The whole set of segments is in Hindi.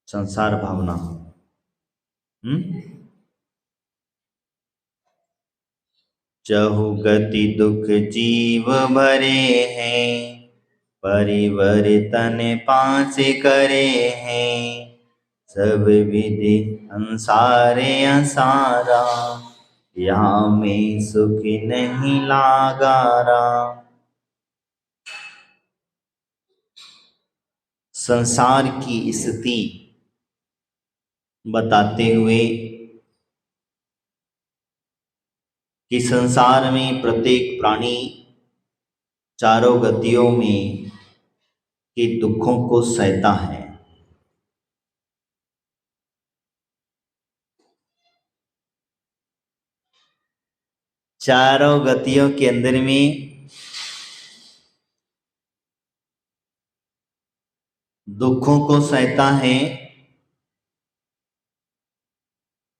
संसार भावना। चहुगति दुख जीव भरे हैं, परिवर्तन पांच करे हैं। सब विधि संसारे असारा, यहाँ में सुख नहीं लागारा। संसार की स्थिति बताते हुए कि संसार में प्रत्येक प्राणी चारों गतियों में के दुखों को सहता है। चारों गतियों के अंदर में दुखों को सहता है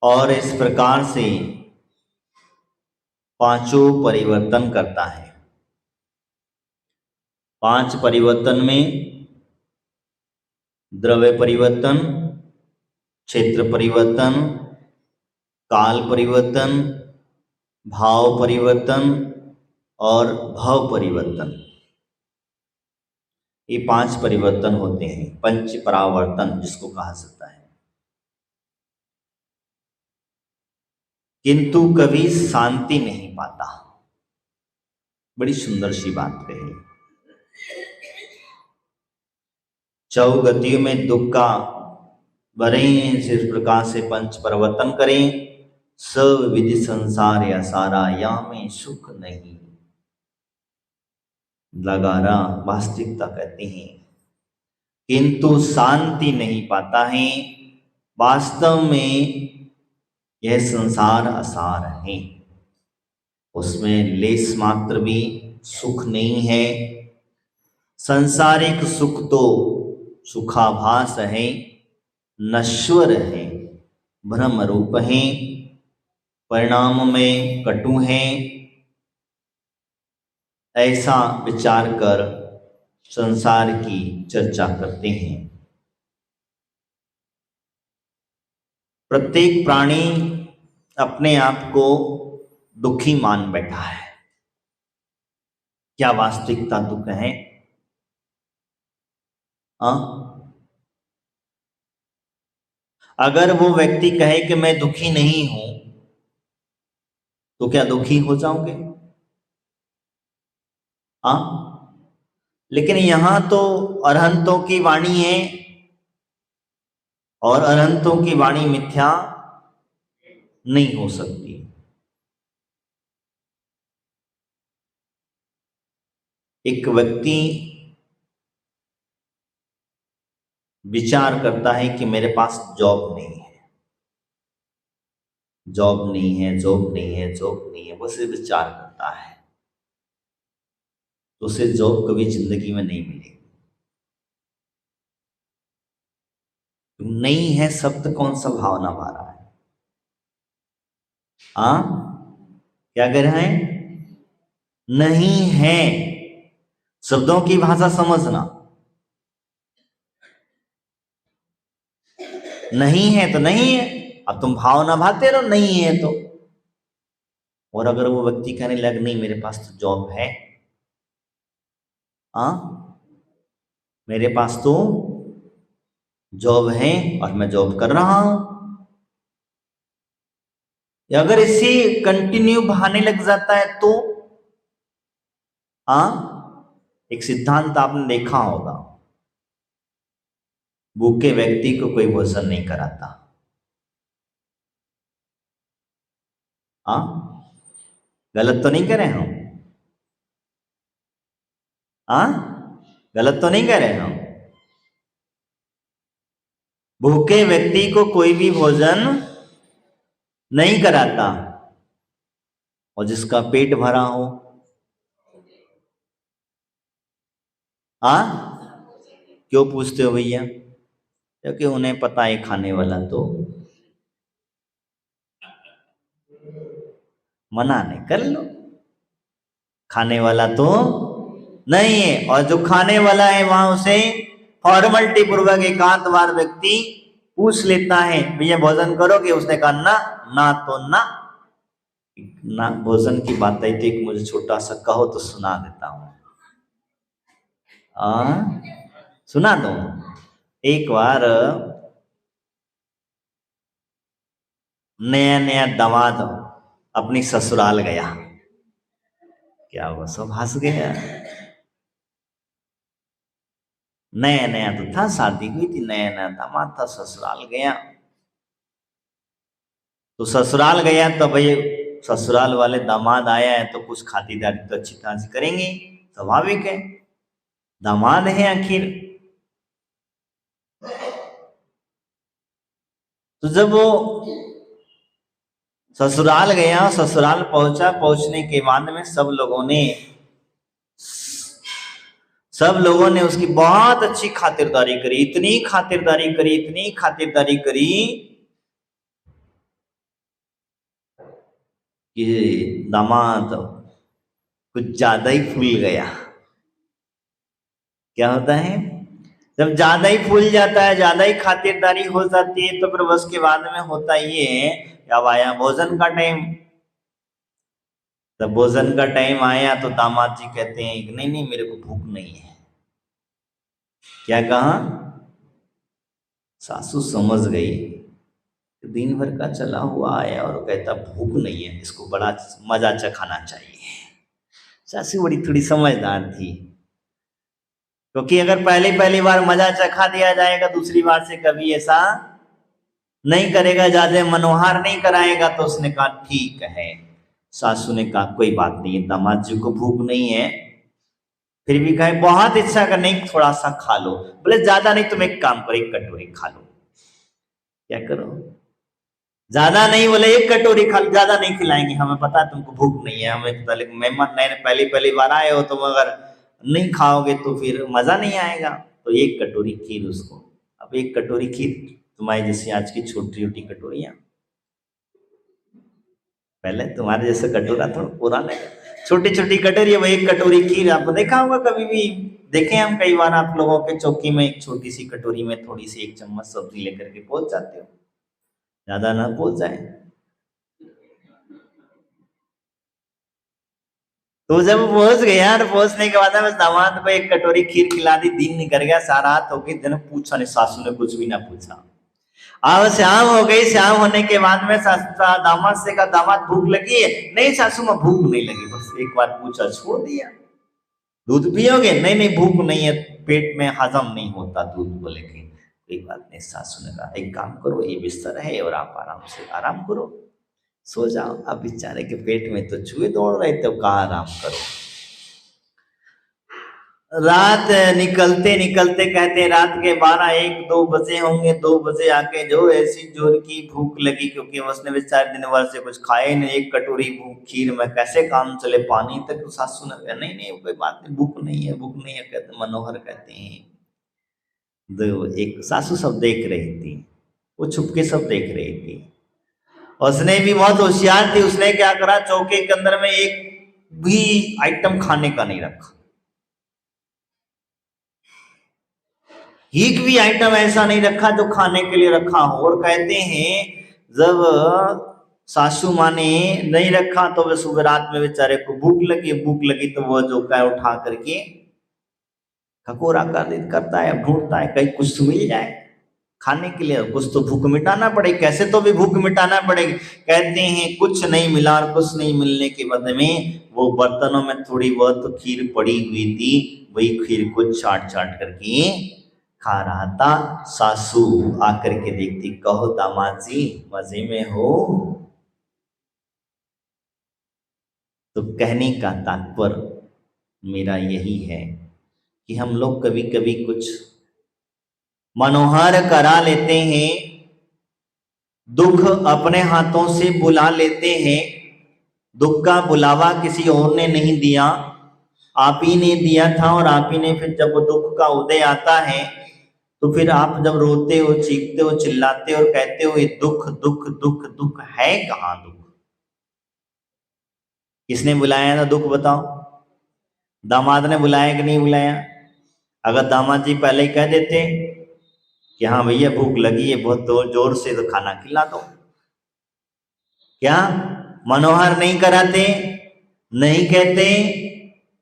और इस प्रकार से पांचों परिवर्तन करता है। पांच परिवर्तन में द्रव्य परिवर्तन, क्षेत्र परिवर्तन, काल परिवर्तन, भाव परिवर्तन और भव परिवर्तन, ये पांच परिवर्तन होते हैं। पंच परावर्तन जिसको कहा जाता है। किंतु कभी शांति नहीं पाता। बड़ी सुंदर सी बात कही। चौगतियों में दुख का भरे इस प्रकार से पंच परिवर्तन करें। सब विधि संसार या सारा, या में सुख नहीं लगारा, वास्तविकता कहते हैं। किंतु शांति नहीं पाता है। वास्तव में यह संसार असार है, उसमें लेस मात्र भी सुख नहीं है। सांसारिक सुख तो सुखाभास है, नश्वर है, भ्रम रूप है, परिणाम में कटु है। ऐसा विचार कर संसार की चर्चा करते हैं। प्रत्येक प्राणी अपने आप को दुखी मान बैठा है। क्या वास्तविकता दुख है? अगर वो व्यक्ति कहे कि मैं दुखी नहीं हूं, तो क्या दुखी हो जाओगे? लेकिन यहां तो अरहंतों की वाणी है और अरहंतों की वाणी मिथ्या नहीं हो सकती। एक व्यक्ति विचार करता है कि मेरे पास जॉब नहीं है, जॉब नहीं है, जॉब नहीं है, जॉब नहीं है, वो सिर्फ विचार करता है, तो उसे जॉब कभी जिंदगी में नहीं मिलेगी। नहीं है शब्द कौन सा भावना भा रहा है? क्या कह रहे हैं? नहीं है। शब्दों की भाषा समझना। नहीं है तो नहीं है, अब तुम भावना भाते रहो नहीं है तो। और अगर वो व्यक्ति कहने लगे नहीं मेरे पास तो जॉब है, मेरे पास तो जॉब है और मैं जॉब कर रहा हूं, अगर इसे कंटिन्यू बहाने लग जाता है तो एक सिद्धांत आपने देखा होगा, भूखे व्यक्ति को कोई भोजन नहीं कराता। गलत तो नहीं कह रहे हम? गलत तो नहीं कह रहे हम? भूखे व्यक्ति को कोई भी भोजन नहीं कराता, और जिसका पेट भरा हो क्यों पूछते हो भैया? क्योंकि उन्हें पता है खाने वाला तो मना नहीं, कर लो, खाने वाला तो नहीं है। और जो खाने वाला है वहां उसे फॉर्मलिटी पूर्वक एकांतवार व्यक्ति पूछ लेता है भैया भोजन करोगे, उसने कहा ना, ना तो ना। ना भोजन की बात आई तो एक मुझे छोटा सा कहो तो सुना देता हूँ। सुना दो। एक बार नया नया दामाद अपनी ससुराल गया। क्या हुआ, सब हंस गया। नया नया तो था, शादी हुई थी, नया नया दामाद था, ससुराल गया। तो ससुराल गया तो भाई ससुराल वाले दामाद आया है तो कुछ खातिरदारी तो अच्छी तरह से करेंगे, स्वाभाविक है, दामाद है आखिर। तो जब वो ससुराल गया, ससुराल पहुंचा, पहुंचने के बाद में सब लोगों ने उसकी बहुत अच्छी खातिरदारी करी, इतनी खातिरदारी करी, इतनी खातिरदारी करी कि दामाद कुछ ज्यादा ही फूल गया। क्या होता है, जब ज्यादा ही फूल जाता है, ज्यादा ही खातिरदारी हो जाती है, तो फिर बस के बाद में होता ये है, अब आया भोजन का टाइम। जब भोजन का टाइम आया तो दामाद जी कहते हैं कि नहीं नहीं, मेरे को भूख नहीं है। क्या कहा, सासू समझ गई, दिन भर का चला हुआ आया और कहता भूख नहीं है, इसको बड़ा मजा चखाना चाहिए। सासू बड़ी थोड़ी समझदार थी, क्योंकि अगर पहली पहली बार मजा चखा दिया जाएगा, दूसरी बार से कभी ऐसा नहीं करेगा, ज्यादा मनोहार नहीं कराएगा। तो उसने कहा ठीक है। सासू ने कहा कोई बात नहीं है, दामाद जी को भूख नहीं है, फिर भी कहे बहुत इच्छा कर, नहीं थोड़ा सा खा लो। बोले ज्यादा नहीं, तुम एक काम करो, एक कटोरी खा लो। क्या करो, ज्यादा नहीं, बोले एक कटोरी खा लो, ज्यादा नहीं खिलाएंगे, हमें पता है तुमको भूख नहीं है, हमें पता, लेकिन मेहमान नए पहली पहली बार आए हो, तुम अगर नहीं खाओगे तो फिर मजा नहीं आएगा। तो एक कटोरी खीर उसको। अब एक कटोरी खीर तुम्हारी जैसी आज की छोटी छोटी कटोरियां, पहले तुम्हारे जैसे कटोरा थोड़ा पुराने, छोटी छोटी कटोरी, वो एक कटोरी खीर। आपको देखा होगा कभी भी, देखे हम कई बार आप लोगों के चौकी में एक छोटी सी कटोरी में थोड़ी सी एक चम्मच सब्जी लेकर के पहुंच जाते हो, ज्यादा ना पहुंच जाए। तो जब पहुंच गया, और पहुंचने के बाद में दामाद को एक कटोरी खीर खिला दी, दिन निकल गया, सारा रात हो गई, दिन पूछा नहीं, सासू ने कुछ भी ना पूछा। अब शाम हो गई, शाम होने के बाद में दामाद से कहा दामाद भूख लगी है? नहीं सासू में भूख नहीं लगी, बस एक बार पूछा छोड़ दिया। दूध पियोगे? नहीं नहीं भूख नहीं है, पेट में हजम नहीं होता दूध को लेके। कोई बात नहीं, सासू ने कहा एक काम करो, ये बिस्तर है और आप आराम से आराम करो, सो जाओ। अब बेचारे के पेट में तो चूहे दौड़ रहे थे, कहा आराम करो। रात निकलते निकलते कहते रात के 12-1-2 बजे होंगे, 2 बजे आके जो ऐसी जोर की भूख लगी, क्योंकि उसने बेचारे दिन भर से कुछ खाए नहीं, एक कटोरी भूख खीर में कैसे काम चले, पानी तक। तो सासू ने कहा नहीं नहीं कोई बात नहीं, भूख नहीं है, भूख नहीं है। कहते मनोहर कहते हैं, दो एक सासू सब देख रही थी, वो छुपके सब देख रही थी। उसने भी बहुत होशियार थी, उसने क्या करा, चौके के अंदर में एक भी आइटम खाने का नहीं रखा, एक भी आइटम ऐसा नहीं रखा जो खाने के लिए रखा हो। और कहते हैं जब सासू माँ ने नहीं रखा तो वे सुबह रात में बेचारे को भूख लगी तो वो जो क्या उठा करके खकोरा करता है, ढूंढता है कहीं कुछ तो मिल जाए खाने के लिए, कुछ तो भूख मिटाना पड़ेगी, कैसे तो भी भूख मिटाना पड़ेगी। कहते हैं कुछ नहीं मिला, और कुछ नहीं मिलने के बदले में वो बर्तनों में थोड़ी बहुत खीर पड़ी हुई थी, वही खीर को चाट चाट करके खा रहा था। सासू आकर के देखती, कहो दामाद जी मजे में हो? तो कहने का तात्पर्य मेरा यही है कि हम लोग कभी कभी कुछ मनोहर करा लेते हैं, दुख अपने हाथों से बुला लेते हैं। दुख का बुलावा किसी और ने नहीं दिया, आप ही ने दिया था। और आप ही ने फिर जब दुख का उदय आता है तो फिर आप जब रोते हो, चीखते हो, चिल्लाते हो और कहते हो ये दुख दुख दुख दुख है कहाँ दुख? किसने बुलाया था दुख बताओ? दामाद ने बुलाया कि नहीं बुलाया? अगर दामाद जी पहले ही कह देते कि हाँ भैया भूख लगी है बहुत जोर से, तो खाना खिला दो। क्या मनोहर नहीं कराते, नहीं कहते,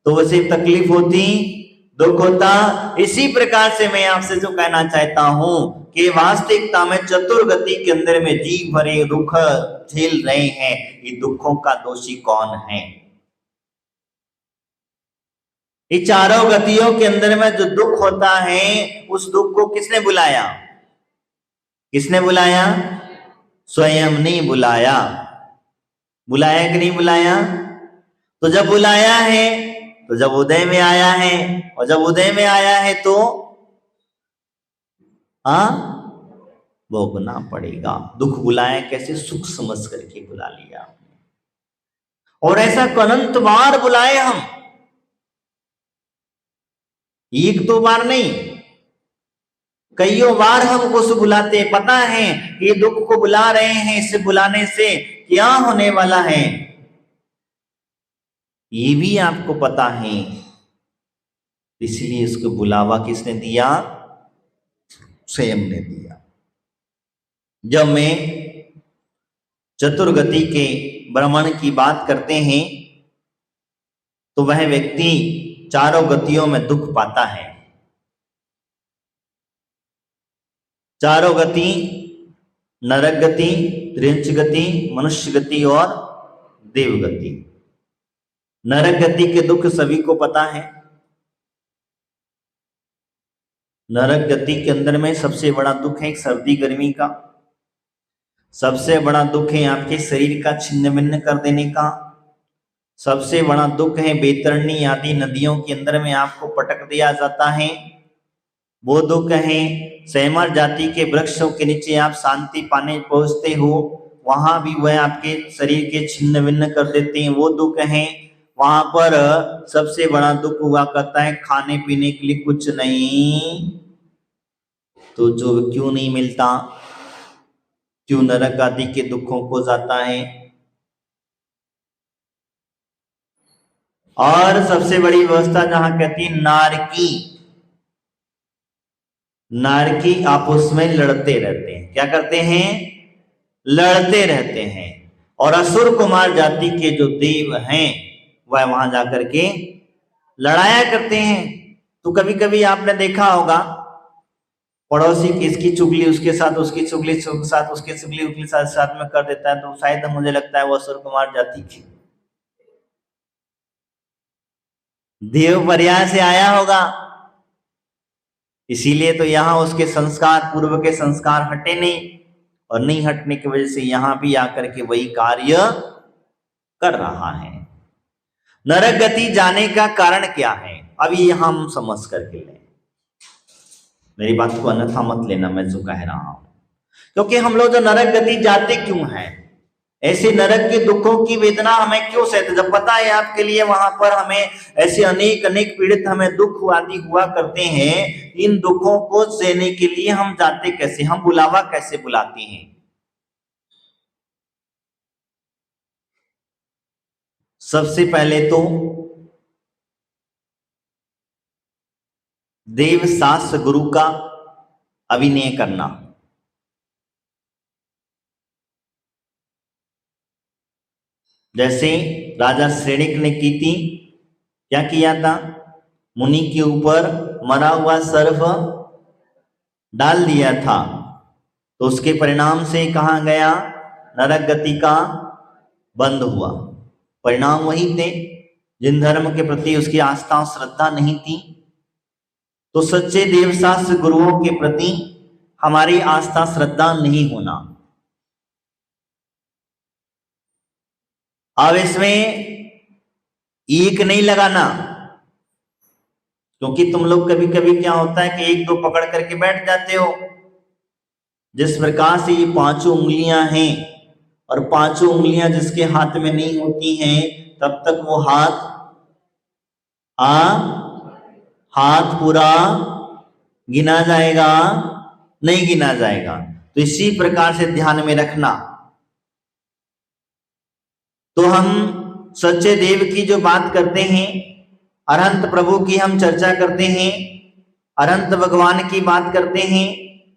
तो उसे तकलीफ होती, दुख होता। इसी प्रकार से मैं आपसे जो कहना चाहता हूं कि वास्तविकता में चतुर्गति के अंदर में जीव भरे दुख झेल रहे हैं, ये दुखों का दोषी कौन है? ये चारों गतियों के अंदर में जो दुख होता है, उस दुख को किसने बुलाया? किसने बुलाया? स्वयं ने बुलाया। बुलाया कि नहीं बुलाया? तो जब बुलाया है, तो जब उदय में आया है, और जब उदय में आया है तो भोगना पड़ेगा। दुख बुलाया कैसे? सुख समझ करके बुला लिया, और ऐसा अनंत बार बुलाए हम, एक दो बार नहीं, कईयों बार हमको से बुलाते। पता है ये दुख को बुला रहे हैं, इसे बुलाने से क्या होने वाला है, ये भी आपको पता है। इसलिए इसको बुलावा किसने दिया? स्वयं ने दिया। जब मैं चतुर्गति के भ्रमण की बात करते हैं, तो वह व्यक्ति चारों गतियों में दुख पाता है। चारों गति, नरक गति, त्रिंच गति, मनुष्य गति और देव गति। नरक गति के दुख सभी को पता है। नरक गति के अंदर में सबसे बड़ा दुख है सर्दी गर्मी का, सबसे बड़ा दुख है आपके शरीर का छिन्न भिन्न कर देने का, सबसे बड़ा दुख है बैतरणी आदि नदियों के अंदर में आपको पटक दिया जाता है। वो दुख है सैमर जाति के वृक्षों के नीचे आप शांति पाने पहुंचते हो, वहां भी वह आपके शरीर के छिन्न भिन्न कर देते हैं, वो दुख है। वहां पर सबसे बड़ा दुख हुआ करता है खाने पीने के लिए कुछ नहीं, तो जो क्यों नहीं मिलता, क्यों नरक आदि के दुखों को जाता है। और सबसे बड़ी व्यवस्था जहां कहती है नारकी, नारकी आपस में लड़ते रहते हैं। क्या करते हैं? लड़ते रहते हैं। और असुर कुमार जाति के जो देव हैं वह वहां जाकर के लड़ाया करते हैं। तो कभी कभी आपने देखा होगा पड़ोसी किसकी चुगली उसके साथ, उसकी चुगली साथ, उसकी चुगली उसके साथ साथ में कर देता है, तो शायद मुझे लगता है वो असुर कुमार जाति की देव पर्याय से आया होगा। इसीलिए तो यहां उसके संस्कार, पूर्व के संस्कार हटे नहीं, और नहीं हटने की वजह से यहां भी आकर के वही कार्य कर रहा है। नरक गति जाने का कारण क्या है, अब ये हम समझ करके लें। मेरी बात को अन्यथा मत लेना मैं जो कह रहा हूं, क्योंकि हम लोग जो नरक गति जाते क्यों हैं, ऐसे नरक के दुखों की वेदना हमें क्यों सहते, जब पता है आपके लिए वहां पर हमें ऐसे अनेक अनेक पीड़ित हमें दुख आदि हुआ करते हैं, इन दुखों को सहने के लिए हम जाते कैसे, हम बुलावा कैसे बुलाते हैं? सबसे पहले तो देव शास्त्र गुरु का अभिनय करना। जैसे राजा श्रेणिक ने की थी, क्या किया था? मुनि के ऊपर मरा हुआ सर्प डाल दिया था, तो उसके परिणाम से कहा गया नरक गति का बंद हुआ। परिणाम वही थे, जिन धर्म के प्रति उसकी आस्था और श्रद्धा नहीं थी। तो सच्चे देवशास्त्र गुरुओं के प्रति हमारी आस्था श्रद्धा नहीं होना। अब इसमें एक नहीं लगाना, क्योंकि तुम लोग कभी कभी क्या होता है कि एक दो पकड़ करके बैठ जाते हो। जिस प्रकार से ये पांचों उंगलियां हैं, और पांचों उंगलियां जिसके हाथ में नहीं होती हैं, तब तक वो हाथ पूरा गिना जाएगा, नहीं गिना जाएगा। तो इसी प्रकार से ध्यान में रखना। तो हम सच्चे देव की जो बात करते हैं, अरहंत प्रभु की हम चर्चा करते हैं, अरहंत भगवान की बात करते हैं,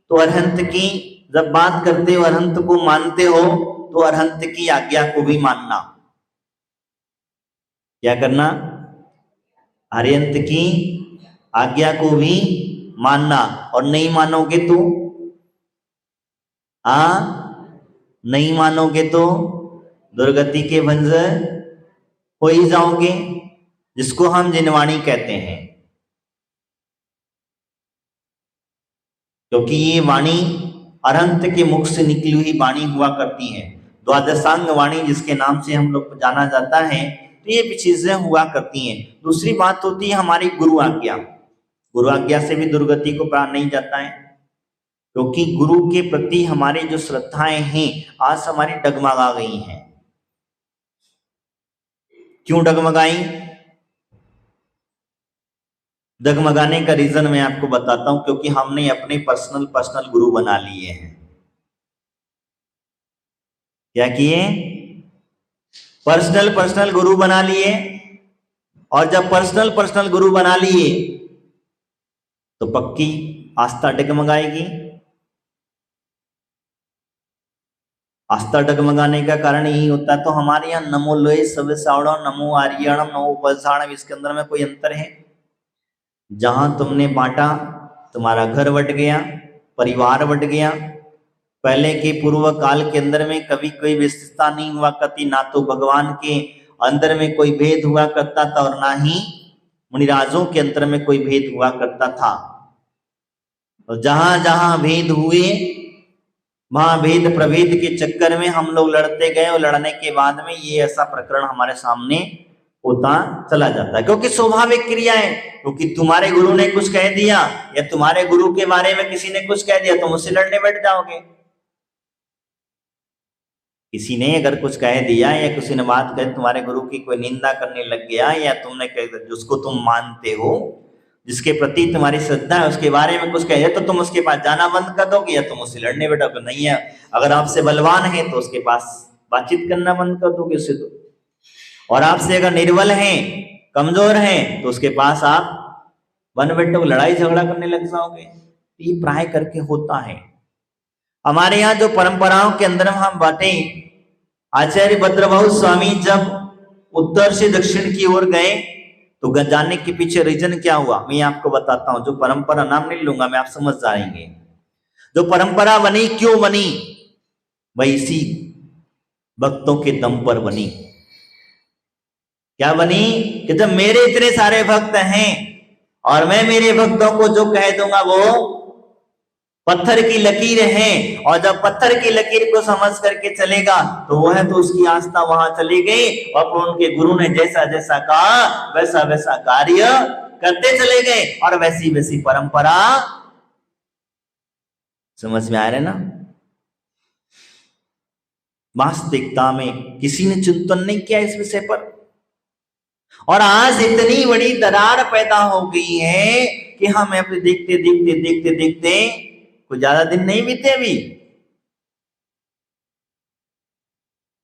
तो अरहंत की जब बात करते हो, अरहंत को मानते हो, तो अरहंत की आज्ञा को भी मानना। क्या करना? अरहंत की आज्ञा को भी मानना। और नहीं मानोगे तो नहीं मानोगे तो दुर्गति के बंजर हो ही जाओगे, जिसको हम जिनवाणी कहते हैं। क्योंकि ये वाणी अरहंत के मुख से निकली हुई वाणी हुआ करती है। द्वादशांग वाणी जिसके नाम से हम लोग जाना जाता है, तो ये चीजें हुआ करती हैं। दूसरी बात होती है हमारी गुरु आज्ञा। गुरु आज्ञा से भी दुर्गति को प्राण नहीं जाता है, क्योंकि गुरु के प्रति हमारी जो श्रद्धाएं हैं आज हमारी डगमगा गई हैं। क्यों डगमगाई? डगमगाने का रीजन मैं आपको बताता हूं, क्योंकि हमने अपने पर्सनल गुरु बना लिए हैं। क्या किए? पर्सनल गुरु बना लिए। और जब पर्सनल गुरु बना लिए तो पक्की आस्था डगमगाएगी। आस्था डगमगाने का कारण यही होता है। तो हमारे यहाँ नमो लोहे सवे सावड़ा, नमो आर्यणम, नमो उपसारणम, इसके अंदर में कोई अंतर है? जहां तुमने बांटा तुम्हारा घर बट गया, परिवार बट गया। पहले के पूर्व काल के अंदर में कभी कोई विशेषता नहीं हुआ करती, ना तो भगवान के अंदर में कोई भेद हुआ करता था और ना ही मुनिराजों के अंदर में कोई भेद हुआ करता था। और जहां जहां भेद हुए वहां भेद प्रभेद के चक्कर में हम लोग लड़ते गए, और लड़ने के बाद में ये ऐसा प्रकरण हमारे सामने होता चला जाता है। क्योंकि स्वाभाविक क्रिया है। क्योंकि तुम्हारे गुरु ने कुछ कह दिया या तुम्हारे गुरु के बारे में किसी ने कुछ कह दिया, तुम उससे लड़ने बैठ जाओगे। किसी ने अगर कुछ कह दिया या किसी ने बात कही, तुम्हारे गुरु की कोई निंदा करने लग गया, या तुमने जिसको तुम मानते हो, जिसके प्रति तुम्हारी श्रद्धा है, उसके बारे में कुछ कहे, तो तुम उसके पास जाना बंद कर दोगे या तुम उससे लड़ने बैठोगे। नहीं है, अगर आपसे बलवान है तो उसके पास बातचीत करना बंद कर दोगे उससे। तो और आपसे अगर निर्बल हैं, कमजोर हैं, तो उसके पास आप बन बैठो, लड़ाई झगड़ा करने लग जाओगे। ये प्राय करके होता है। हमारे यहाँ जो परंपराओं के अंदर हम बांटे, आचार्य भद्रबाहु स्वामी जब उत्तर से दक्षिण की ओर गए तो जाने के पीछे रीजन क्या हुआ मैं आपको बताता हूं। जो परंपरा, नाम नहीं लूंगा मैं, आप समझ जाएंगे। जो परंपरा बनी क्यों बनी? भाई इसी भक्तों के दम पर बनी। क्या बनी? कि जब मेरे इतने सारे भक्त हैं और मैं मेरे भक्तों को जो कह दूंगा वो पत्थर की लकीर है, और जब पत्थर की लकीर को समझ करके चलेगा तो वह तो उसकी आस्था वहां चली गई, और उनके गुरु ने जैसा जैसा कहा वैसा वैसा कार्य करते चले गए, और वैसी वैसी परंपरा। समझ में आ रहा है ना? वास्तविकता में किसी ने चिंतन नहीं किया इस विषय पर, और आज इतनी बड़ी दरार पैदा हो गई है कि हम अपने देखते देखते देखते देखते कुछ ज्यादा दिन नहीं बीते, अभी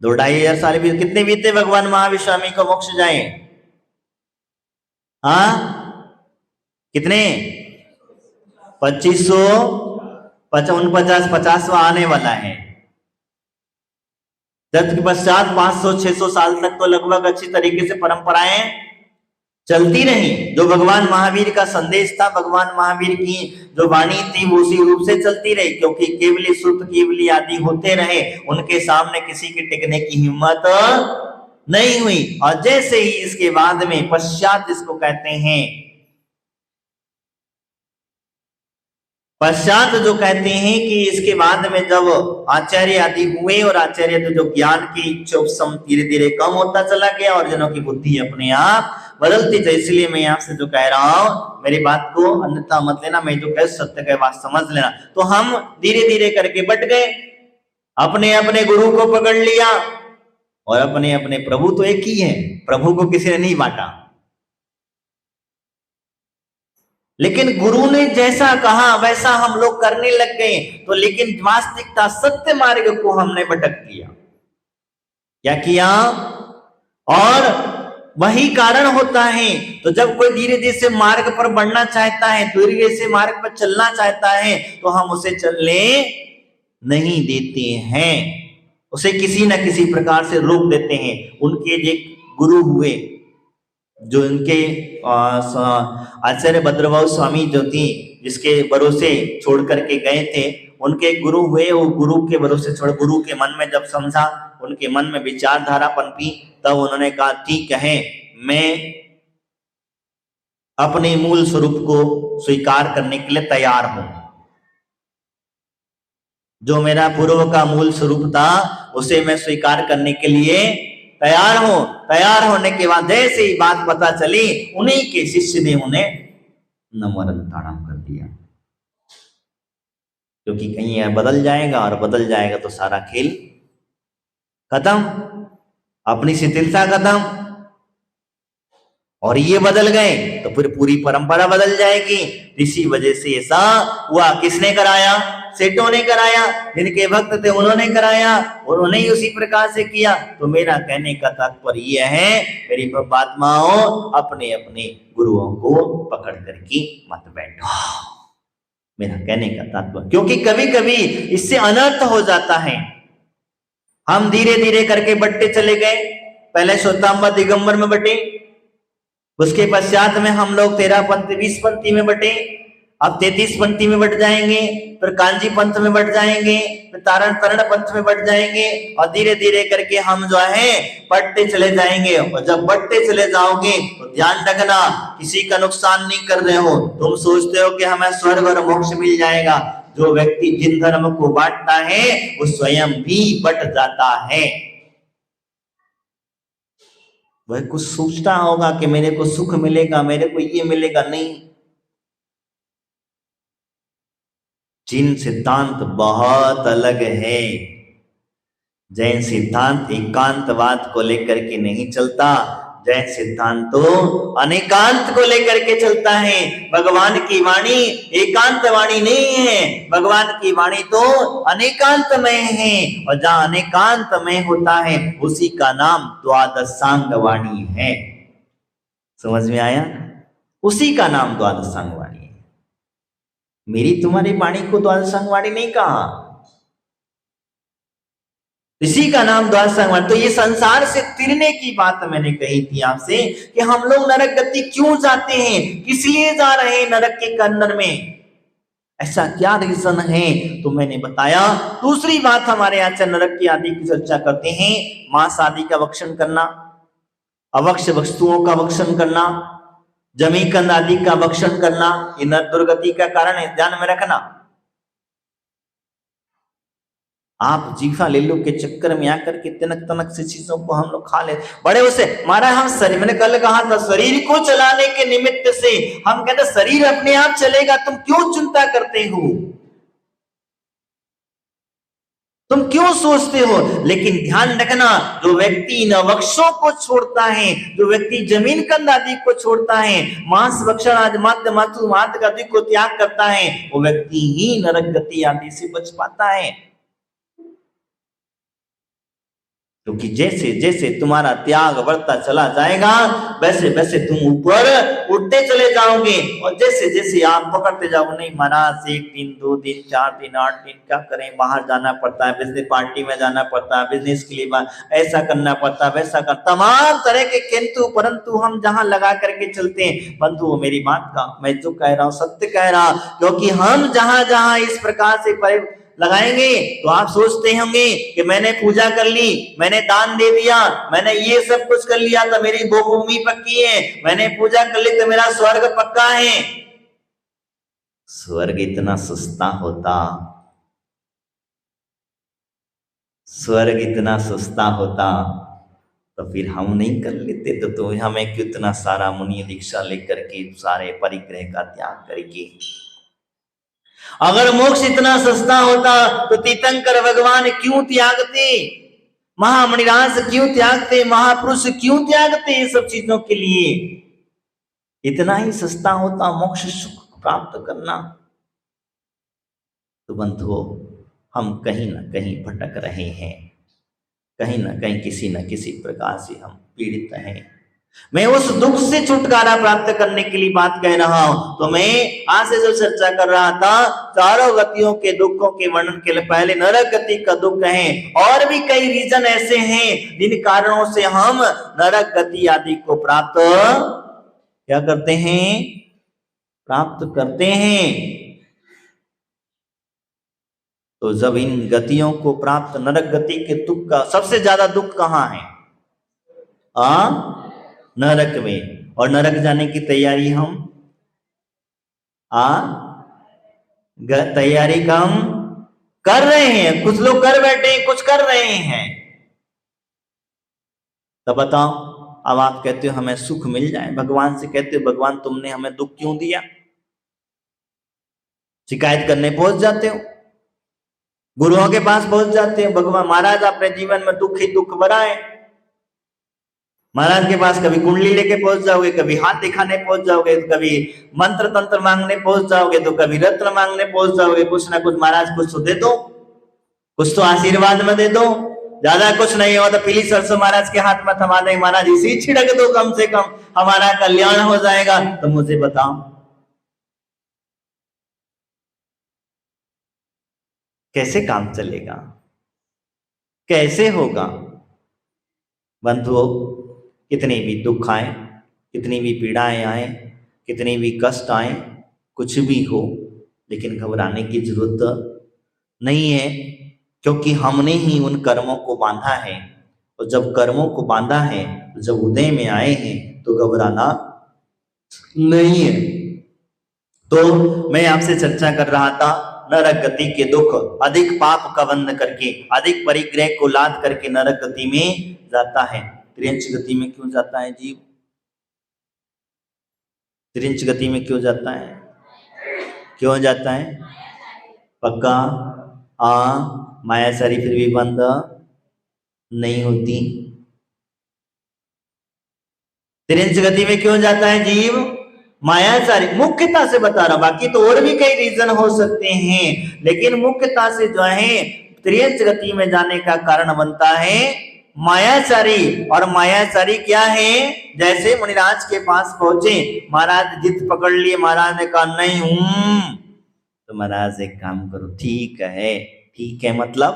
2-2.5 साल भी कितने बीते भगवान महावीर स्वामी को मोक्ष जाए? हाँ कितने? 2549, 50वां आने वाला है। तत्के पश्चात 500-600 साल तक तो लगभग अच्छी तरीके से परंपराएं चलती रही। जो भगवान महावीर का संदेश था, भगवान महावीर की जो वाणी थी वो उसी रूप से चलती रही, क्योंकि केवली सुत केवली आदि होते रहे, उनके सामने किसी के टिकने की हिम्मत नहीं हुई। और जैसे ही इसके बाद में पश्चात जिसको कहते हैं, पश्चात जो कहते हैं कि इसके बाद में जब आचार्य आदि हुए, और आचार्य तो जो ज्ञान की चौपसम धीरे धीरे कम होता चला गया, और जनों की बुद्धि अपने आप बदलती। तो इसलिए मैं आपसे जो कह रहा हूं, मेरी बात को अन्यथा मत लेना, मैं जो कह सत्य का बात समझ लेना। तो हम धीरे धीरे करके बट गए, अपने अपने गुरु को पकड़ लिया, और अपने अपने प्रभु तो एक ही है, प्रभु को किसी ने नहीं बांटा। लेकिन गुरु ने जैसा कहा वैसा हम लोग करने लग गए, तो लेकिन वास्तविकता सत्य मार्ग को हमने भटक दिया। क्या किया? और वही कारण होता है। तो जब कोई धीरे धीरे से मार्ग पर बढ़ना चाहता है, धीरे से मार्ग पर चलना चाहता है, तो हम उसे चलने नहीं देते हैं, उसे किसी न किसी प्रकार से रोक देते हैं। उनके एक गुरु हुए जो इनके आचार्य भद्रभाव स्वामी जो थी, जिसके भरोसे छोड़ करके गए थे, उनके गुरु हुए। वो गुरु के भरोसे छोड़, गुरु के मन में जब समझा, उनके मन में विचारधारा पनपी, तब उन्होंने कहा ठीक है, मैं अपने मूल स्वरूप को स्वीकार करने के लिए तैयार हूं। जो मेरा पूर्व का मूल स्वरूप था उसे मैं स्वीकार करने के लिए तैयार हूं। तैयार होने के बाद जैसे ही बात पता चली, उन्हीं के शिष्य ने उन्हें नमन प्रणाम कर दिया, क्योंकि कहीं यह बदल जाएगा, और बदल जाएगा तो सारा खेल खत्म, अपनी शिथिलता खत्म। और ये बदल गए तो फिर पूरी परंपरा बदल जाएगी। इसी वजह से ऐसा हुआ। किसने कराया? सेठों ने कराया, जिनके भक्त थे उन्होंने कराया, और उन्होंने ही उसी प्रकार से किया। तो मेरा कहने का तात्पर्य यह है, मेरी बातमाओं, अपने अपने गुरुओं को पकड़ करके मत बैठो, मेरा कहने का तात्पर्य। क्योंकि कभी कभी इससे अनर्थ हो जाता है। हम धीरे धीरे करके बढ़ते चले गए। पहले श्वेतांबर दिगंबर में बटे, उसके पश्चात में हम लोग 13 पंथी 20 पंथी में बटे, अब 33 पंथी में बट जाएंगे, फिर कांजी पंथ में बट जाएंगे, फिर तारण तरण पंथ में बट जाएंगे, और धीरे धीरे करके हम जो है बढ़ते चले जाएंगे। और जब बढ़ते चले जाओगे तो ध्यान रखना, किसी का नुकसान नहीं कर रहे हो। तुम सोचते हो कि हमें स्वर्ग और मोक्ष मिल जाएगा। जो व्यक्ति जिन धर्म को बांटता है वो स्वयं भी बट जाता है। वह कुछ सोचता होगा कि मेरे को सुख मिलेगा, मेरे को ये मिलेगा, नहीं। जिन सिद्धांत बहुत अलग है। जैन सिद्धांत एकांतवाद को लेकर के नहीं चलता, जैन सिद्धांत तो अनेकांत को लेकर के चलता है। भगवान की वाणी एकांत वाणी नहीं है, भगवान की वाणी तो अनेकांत में है, और जहां अनेकांत में होता है उसी का नाम द्वादशांग वाणी है। समझ में आया? उसी का नाम द्वादशांग वाणी है। मेरी तुम्हारी वाणी को द्वादशांग वाणी नहीं कहा, इसी का नाम द्वादशांग वाणी। तो ये संसार से तिरने की बात मैंने कही थी आपसे कि हम लोग नरक गति क्यों जाते हैं, किस लिए जा रहे हैं नरक के अंदर में, ऐसा क्या रीजन है, तो मैंने बताया। दूसरी बात, हमारे आचार्य नरक की आदि की चर्चा करते हैं, मांस आदि का भक्षण करना, अवक्ष वस्तुओं का भक्षण करना, जमी कंद आदि का भक्षण करना, ये नर दुर्गति का कारण है, ध्यान में रखना। आप जीवा ले लो के चक्कर में आकर के तनक तनक से चीजों को हम लोग खा ले बड़े उसे मारा। हम शरीर, मैंने कल कहा था, शरीर को चलाने के निमित्त से हम कहते शरीर अपने आप चलेगा, तुम क्यों चिंता करते हो, तुम क्यों सोचते हो। लेकिन ध्यान रखना, जो व्यक्ति इन वृक्षों को छोड़ता है, जो व्यक्ति जमीन कंद आदि को छोड़ता है, मांस भक्षण आदि मात्र मातु मात्र आदि को त्याग करता है, वो व्यक्ति ही नरक गति आदि से बच पाता है। क्योंकि जैसे जैसे तुम्हारा त्याग बढ़ता चला जाएगा, वैसे वैसे तुम ऊपर उठते चले जाओगे। और जैसे जैसे आप पकड़ते जाओगे, नहीं महाराज 1 दिन 2 दिन 4 दिन 8 दिन क्या करें, बाहर जाना पड़ता है, बिजनेस पार्टी में जाना पड़ता है, बिजनेस के लिए ऐसा करना पड़ता है, वैसा कर, तमाम तरह के किंतु परंतु हम जहां लगा करके चलते हैं। बंधु, मेरी बात का मैं जो कह रहा हूं सत्य कह रहा, क्योंकि हम जहां जहां इस प्रकार से लगाएंगे तो आप सोचते होंगे कि मैंने पूजा कर ली, मैंने दान दे दिया, मैंने ये सब कुछ कर लिया तो मेरी भूमि पक्की है, मैंने पूजा कर ली तो मेरा स्वर्ग पक्का है। स्वर्ग इतना सस्ता होता, स्वर्ग इतना सस्ता होता तो फिर हम नहीं कर लेते। तो हमें कितना सारा मुनि दीक्षा लेकर के सारे परिग्रह का त्याग करके, अगर मोक्ष इतना सस्ता होता तो तीर्थंकर भगवान क्यों त्यागते, महामणिराज क्यों त्यागते, महापुरुष क्यों त्यागते ये सब चीजों के लिए। इतना ही सस्ता होता मोक्ष सुख प्राप्त करना। तो बंधुओं, हम कहीं ना कहीं भटक रहे हैं, कहीं ना कहीं किसी न किसी प्रकार से हम पीड़ित हैं। मैं उस दुख से छुटकारा प्राप्त करने के लिए बात कह रहा हूं। तो मैं आज से जो चर्चा कर रहा था, चारों गतियों के दुखों के वर्णन के लिए पहले नरक गति का दुख है, और भी कई रीजन ऐसे हैं जिन कारणों से हम नरक गति आदि को प्राप्त क्या करते हैं, प्राप्त करते हैं। तो जब इन गतियों को प्राप्त, नरक गति के दुख का सबसे ज्यादा दुख कहाँ है? नरक में। और नरक जाने की तैयारी हम तैयारी का हम कर रहे हैं। कुछ लोग कर बैठे हैं, कुछ कर रहे हैं। तो बताओ, अब आप कहते हो हमें सुख मिल जाए, भगवान से कहते हो भगवान तुमने हमें दुख क्यों दिया, शिकायत करने पहुंच जाते हो, गुरुओं के पास पहुंच जाते हो, भगवान महाराज अपने जीवन में दुख ही दुख भरा है। महाराज के पास कभी कुंडली लेके पहुंच जाओगे, कभी हाथ दिखाने पहुंच जाओगे, कभी मंत्र तंत्र मांगने पहुंच जाओगे, तो कभी रत्न मांगने पहुंच जाओगे। कुछ ना कुछ महाराज कुछ तो दे दो, कुछ तो आशीर्वाद में दे दो। ज्यादा कुछ नहीं हो तो पीली सरसों महाराज के हाथ में थमा दे, महाराज इसी छिड़क दो, कम से कम हमारा कल्याण हो जाएगा। तो मुझे बताओ कैसे काम चलेगा, कैसे होगा? बंधुओं, कितने भी दुख आए, कितनी भी पीड़ाएं आए, कितने भी कष्ट आए, कुछ भी हो, लेकिन घबराने की जरूरत नहीं है, क्योंकि हमने ही उन कर्मों को बांधा है। और जब कर्मों को बांधा है, जब उदय में आए हैं, तो घबराना नहीं है। तो मैं आपसे चर्चा कर रहा था, नरक गति के दुख, अधिक पाप का बंध करके, अधिक परिग्रह को लाद करके नरक गति में जाता है। त्रियंच गति में क्यों जाता है जीव? त्रियंच गति में क्यों जाता है? क्यों जाता है? पक्का? माया सारी फिर भी बंद नहीं होती। त्रियंच गति में क्यों जाता है जीव? माया सारी, मुख्यता से बता रहा, बाकी तो और भी कई रीजन हो सकते हैं, लेकिन मुख्यता से जो है त्रियंच गति में जाने का कारण बनता है मायाचारी। और मायाचारी क्या है? जैसे मुनिराज के पास पहुंचे, महाराज जिद पकड़ लिए, महाराज ने कहा नहीं हूं, तो महाराज एक काम करो, ठीक है, ठीक है मतलब,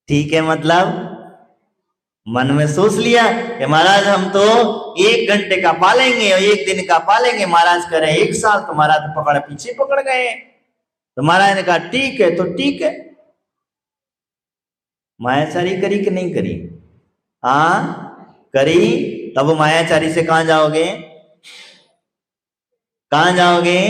ठीक है मतलब मन में सोच लिया कि महाराज हम तो 1 घंटे का पालेंगे और 1 दिन का पालेंगे, महाराज करे 1 साल, तो महाराज पकड़ पीछे पकड़ गए। तो महाराज ने कहा ठीक है, तो ठीक है। मायाचारी करी कि नहीं करी? करी। तब मायाचारी से कहां जाओगे? कहां जाओगे?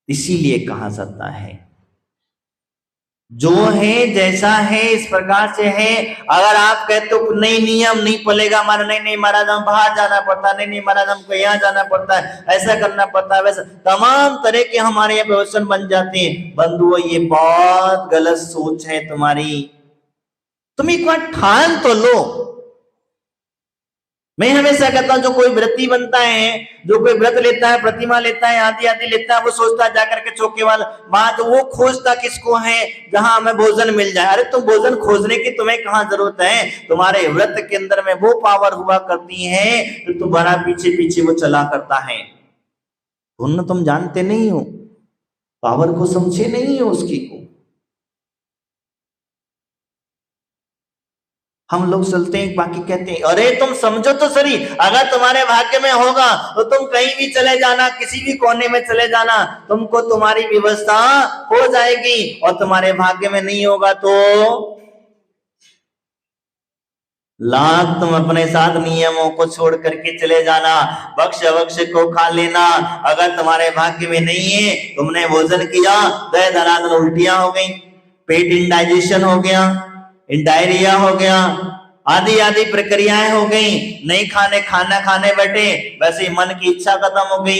इसीलिए कहा जाता है जो है जैसा है इस प्रकार से है। अगर आप कहते हो नहीं नियम नहीं पलेगा हमारा, नहीं नहीं महाराज हम बाहर जाना पड़ता, नहीं नहीं महाराज हमको यहाँ जाना पड़ता है, ऐसा करना पड़ता है, वैसा तमाम तरह के हमारे यहाँ व्यवस्था बन जाते हैं। बंधुओं, ये बहुत गलत सोच है तुम्हारी। तुम एक बार ठान तो लो। मैं हमेशा कहता हूं जो कोई व्रती बनता है, जो कोई व्रत लेता है, प्रतिमा लेता है, आदि आदि लेता है, वो सोचता है जाकर के चौके वाला बात, वो खोजता किसको है? जहां हमें भोजन मिल जाए। अरे तुम भोजन खोजने की तुम्हें कहां जरूरत है? तुम्हारे व्रत के अंदर में वो पावर हुआ करती है तो तुम्हारा पीछे पीछे वो चला करता है। पुण्य तुम जानते नहीं हो, पावर को समझे नहीं हो उसकी को। हम लोग चलते हैं, बाकी कहते हैं अरे तुम समझो तो सही, अगर तुम्हारे भाग्य में होगा तो तुम कहीं भी चले जाना, किसी भी कोने में चले जाना, तुमको तुम्हारी व्यवस्था हो जाएगी। और तुम्हारे भाग्य में नहीं होगा तो लाख तुम अपने साथ नियमों को छोड़ करके चले जाना, भक्ष वक्ष को खा लेना। अगर तुम्हारे भाग्य में नहीं है, तुमने भोजन किया, दह धनाधन उल्टियां हो गई, पेट इंडाइजेशन हो गया, डायरिया हो गया, आदि आदि प्रक्रियाएं हो गई, नहीं खाना खाने बैठे, वैसे मन की इच्छा खत्म हो गई,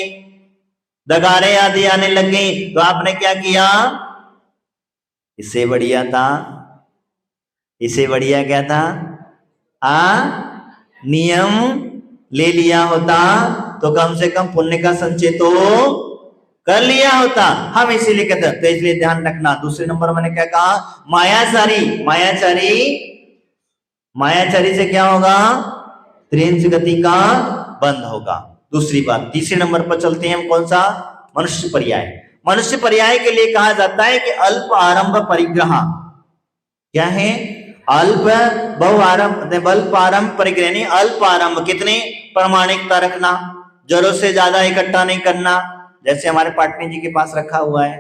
दगारे आदि आने लग गई, तो आपने क्या किया? इससे बढ़िया था, इससे बढ़िया क्या था? नियम ले लिया होता तो कम से कम पुण्य का संचय तो कर लिया होता, हम इसीलिए कहते हैं। तो इसलिए ध्यान रखना। दूसरे नंबर मैंने क्या कहा, मायाचारी। मायाचारी, मायाचारी से क्या होगा, त्रिंश गति का बंद होगा। दूसरी बात, तीसरे नंबर पर चलते हैं हम, कौन सा, मनुष्य पर्याय। मनुष्य पर्याय के लिए कहा जाता है कि अल्प आरंभ परिग्रह। क्या है, अल्प बहु आरंभ, अल्प आरंभ परिग्रह, यानी अल्प आरंभ, कितने, प्रामाणिकता रखना, जरूरत से ज्यादा इकट्ठा नहीं करना, जैसे हमारे पाटनी जी के पास रखा हुआ है।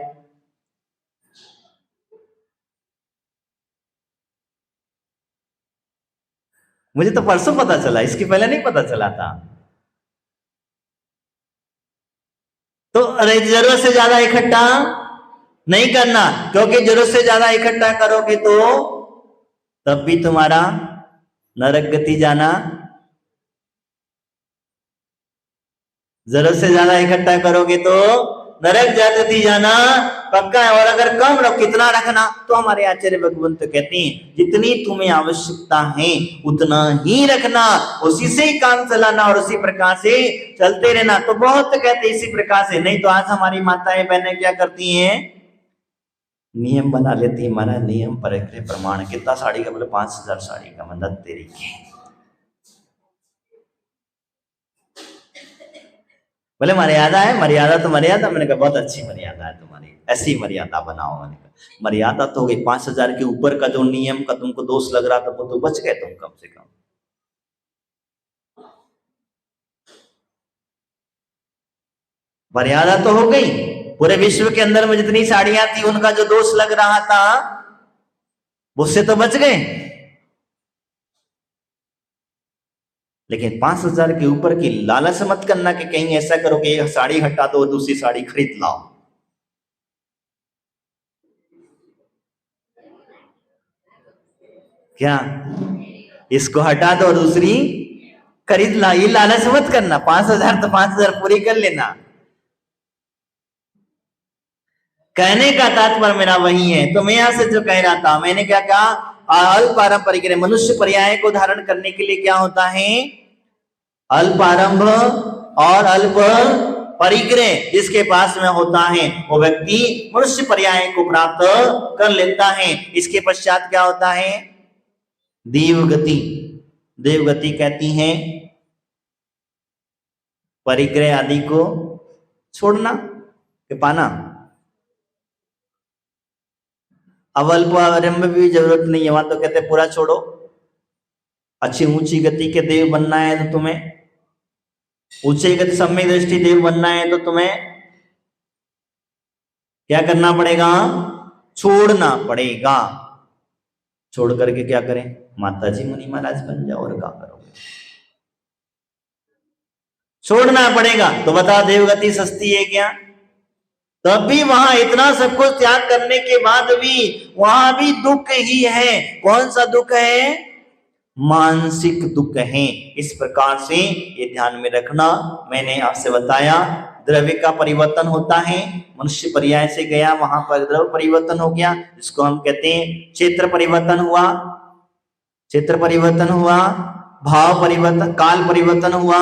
मुझे तो परसों पता चला, इसके पहले नहीं पता चला था। तो जरूरत से ज्यादा इकट्ठा नहीं करना, क्योंकि जरूरत से ज्यादा इकट्ठा करोगे तो तब भी तुम्हारा नरक गति जाना। जरूरत से ज्यादा इकट्ठा करोगे तो नरक जाति जाना पक्का है। और अगर कम रखो, कितना रखना, तो हमारे आचार्य भगवंत कहते हैं जितनी तुम्हें आवश्यकता है उतना ही रखना, उसी से ही काम चलाना और उसी प्रकार से चलते रहना। तो बहुत कहते हैं इसी प्रकार से। नहीं तो आज हमारी माताएं बहनें क्या करती हैं, नियम बना लेती है, हमारा नियम पर प्रमाण, कितना साड़ी का, बोले 5,000 साड़ी का, मदद तेरी की। बोले मर्यादा है, मर्यादा तो मर्यादा। मैंने कहा बहुत अच्छी मर्यादा है तुम्हारी, ऐसी मर्यादा बनाओ। मैंने कहा मर्यादा तो हो गई, 5,000 के ऊपर का जो नियम का तुमको दोष लग रहा था वो तो बच गए तुम कम से कम। मर्यादा तो हो गई, पूरे विश्व के अंदर में जितनी साड़ियां थी उनका जो दोष लग रहा था उससे तो बच गए। लेकिन 5,000 के ऊपर की लालच मत करना कि कहीं ऐसा करो कि एक साड़ी हटा दो दूसरी साड़ी खरीद लाओ। क्या, इसको हटा दो दूसरी खरीद ला, ये लालच मत करना। 5,000 तो 5,000 पूरी कर लेना। कहने का तात्पर्य मेरा वही है। तो मैं यहां से जो कह रहा था, मैंने क्या कहा, अल्प पारंपरिक मनुष्य पर्याय को धारण करने के लिए क्या होता है, अल्प आरंभ और अल्प परिग्रह जिसके पास में होता है वो व्यक्ति मनुष्य पर्याय को प्राप्त कर लेता है। इसके पश्चात क्या होता है, देवगति। देवगति कहती है परिग्रह आदि को छोड़ना के पाना। अब अल्प आरंभ भी जरूरत नहीं है, वहां तो कहते पूरा छोड़ो। अच्छी ऊंची गति के देव बनना है तो तुम्हें, ऊंचे गति सम्यक दृष्टि देव बनना है तो तुम्हें क्या करना पड़ेगा, छोड़ना पड़ेगा। छोड़ करके क्या करें, माता जी मुनि महाराज बन जाओ, और क्या करोगे, छोड़ना पड़ेगा। तो बता देवगति सस्ती है क्या, तब भी वहां इतना सब कुछ त्याग करने के बाद भी वहां भी दुख ही है। कौन सा दुख है, मानसिक दुख है। इस प्रकार से ये ध्यान में रखना। मैंने आपसे बताया द्रव्य का परिवर्तन होता है, मनुष्य पर्याय से गया वहां पर द्रव्य परिवर्तन हो गया, जिसको हम कहते हैं क्षेत्र परिवर्तन हुआ, क्षेत्र परिवर्तन हुआ, भाव परिवर्तन, काल परिवर्तन हुआ,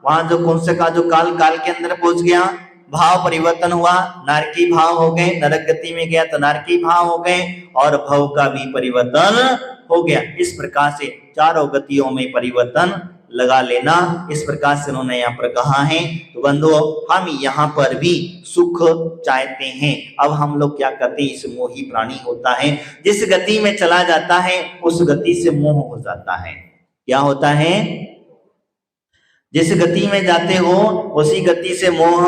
वहां जो कौन से का जो काल के अंदर पहुंच गया, भाव परिवर्तन हुआ, नारकी भाव हो गए, नरक गति में गया तो नारकी भाव हो गए, और भव का भी परिवर्तन हो गया। इस प्रकार से चारों गतियों में परिवर्तन लगा लेना, इस प्रकार से उन्होंने यहाँ पर कहा है। तो बंधुओं हम यहाँ पर भी सुख चाहते हैं। अब हम लोग क्या करते हैं, इस मोही प्राणी होता है, जिस गति में चला जाता है उस गति से मोह हो जाता है। क्या होता है, जिस गति में जाते हो उसी गति से मोह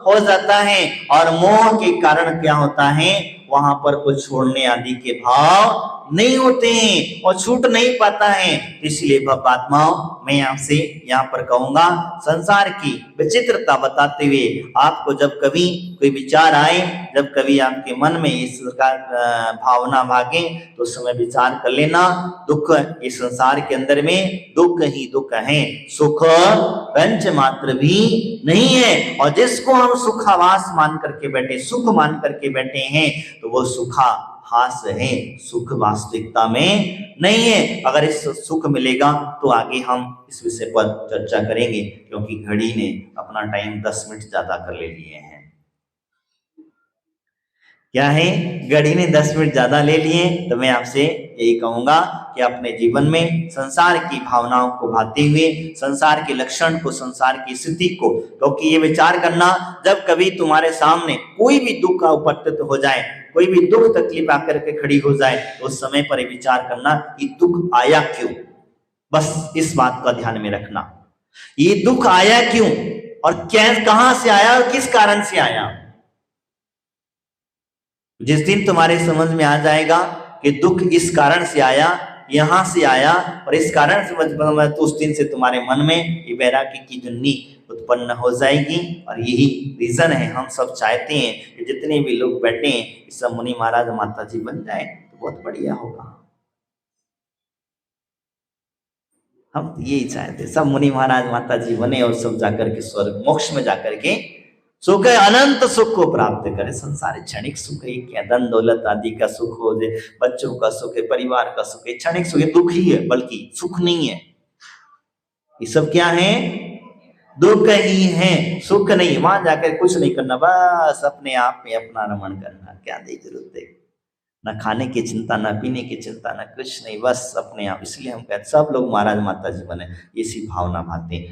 हो जाता है, और मोह के कारण क्या होता है, वहां पर कुछ छोड़ने आदि के भाव नहीं होते हैं और छूट नहीं पाता है। इसलिए भक्तात्माओं मैं आपसे यहाँ पर कहूंगा, संसार की विचित्रता बताते हुए आपको जब कभी कोई विचार आए, जब कभी आपके मन में इस भावना भागे तो उस समय विचार कर लेना, दुख इस संसार के अंदर में दुख ही दुख है, सुख पंच मात्र भी नहीं है। और जिसको हम सुखावास मान करके बैठे, सुख मान करके बैठे हैं, तो वो सुखा हास है, सुख वास्तविकता में नहीं है। अगर इस सुख मिलेगा तो आगे हम इस विषय पर चर्चा करेंगे, क्योंकि घड़ी ने अपना टाइम 10 मिनट ज्यादा कर ले लिए हैं। क्या है, गढ़ी ने 10 मिनट ज्यादा ले लिए, तो मैं आपसे यही कहूंगा कि अपने जीवन में संसार की भावनाओं को भाते हुए, संसार के लक्षण को, संसार की स्थिति को, क्योंकि ये विचार करना, जब कभी तुम्हारे सामने कोई भी दुख का उपस्थित हो जाए, कोई भी दुख तकलीफ आकर के खड़ी हो जाए, तो उस समय पर विचार करना कि दुख आया क्यों। बस इस बात का ध्यान में रखना, ये दुख आया क्यों और क्या, कहां से आया और किस कारण से आया। जिस दिन तुम्हारे समझ में आ जाएगा कि दुख इस कारण से आया, यहां से आया और इस कारण से तो उस दिन से तुम्हारे मन में ये वैराग्य की जुन्नी उत्पन्न हो जाएगी। और यही रीजन है, हम सब चाहते हैं कि जितने भी लोग बैठे हैं सब मुनि महाराज माता जी बन जाए तो बहुत बढ़िया होगा। हम यही चाहते, सब मुनि महाराज माता जी बने और सब जाकर के स्वर्ग मोक्ष में जाकर के सुख है, अनंत सुख को प्राप्त करे। संसार क्षणिक सुख है क्या, धन दौलत आदि का सुख हो जाए, बच्चों का सुख है, परिवार का सुख है, क्षणिक सुख है, दुख ही है, बल्कि सुख नहीं है। ये सब क्या है, दुख ही है, सुख नहीं। वहां जाकर कुछ नहीं करना, बस अपने आप में अपना रमण करना, क्या दे जरूरत है, ना खाने की चिंता, ना पीने की चिंता, ना कुछ नहीं, बस अपने आप। इसलिए हम कहते सब लोग महाराज माता जी बने, इसी भावना भाते हैं।